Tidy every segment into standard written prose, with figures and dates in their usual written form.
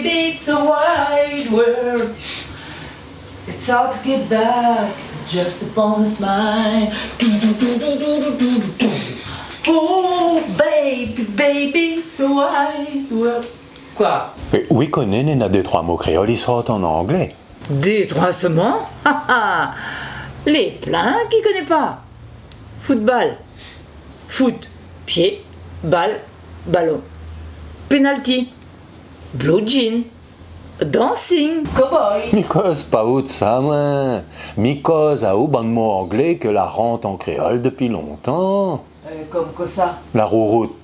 baby, it's a wide world. It's hard to get back just upon a smile. Oh, baby, it's a wide world. Quoi? Oui, connais, n'a 2-3 mots créoles, ils sortent en anglais. Des trois seulement? Les pleins qui connaissent pas. Football. Foot. Pied. Balle. Ballon. Penalty. Blue jean. Dancing. Cowboy. Mi cause pas de ça, moi. Mi cause a ou bon mot anglais que la rente en créole depuis longtemps. Comme que ça. La rouroute.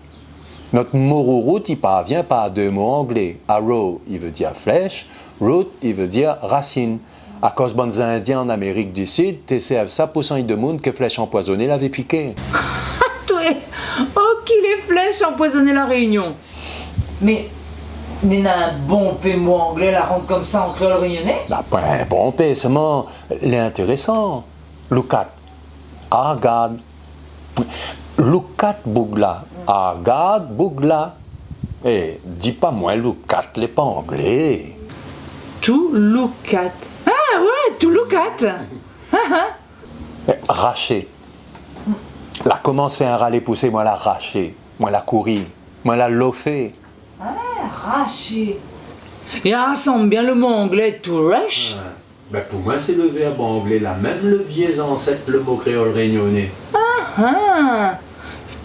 Notre mot rouroute, il parvient par 2 mots anglais. Arrow, il veut dire flèche. Root, il veut dire racine. À cause bonnes Indiens en Amérique du Sud, TCF ça pour cent de monde que flèche empoisonnée l'avait piqué. Toi, oh, qui les flèches empoisonnaient la Réunion. Mais, n'a un bon mot anglais la rendre comme ça en créole réunionnais? Là, ben, bon, seulement, l'intéressant. Look at. Argad. Look at Bougla. Argad Bougla. Eh, dis pas moi, look at, les pas anglais. To look at. Ah ouais, to look at. Racher. La commence fait un râler poussé, moi la racher. Moi la courir. Moi la lofer. Racher. Et rassemble bien le mot anglais to rush. Ben pour moi, c'est le verbe anglais, la même le vieux ancêtre, le mot créole réunionnais.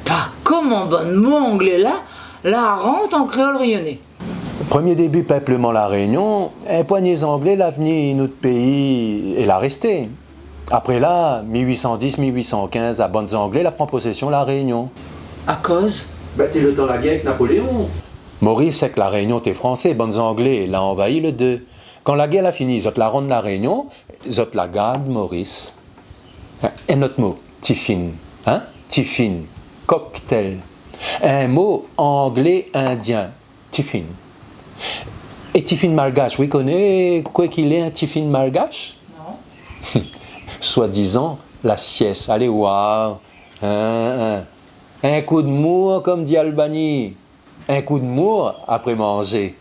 Pas comme un bon mot anglais là, la rente en créole réunionnais. Premier début peuplement la Réunion, un poignée anglais l'avenir notre pays et la resté. Après là, 1810-1815, à bonnes anglais la prend possession la Réunion. À cause? Ben t'es le temps la guerre avec Napoléon. Maurice sait que la Réunion t'es français, bonnes anglais l'a envahi le 2. Quand la guerre a fini, ils ont la ronde la Réunion, ils ont la garde Maurice. Un autre mot, tiffin, hein? Tiffin, cocktail. Un mot anglais indien, tiffin. Et tiffin malgache, oui, connais quoi qu'il est un tiffin malgache? Non. Soi-disant la sieste, allez voir. Un coup de mour comme dit Albany. Un coup de mour après manger.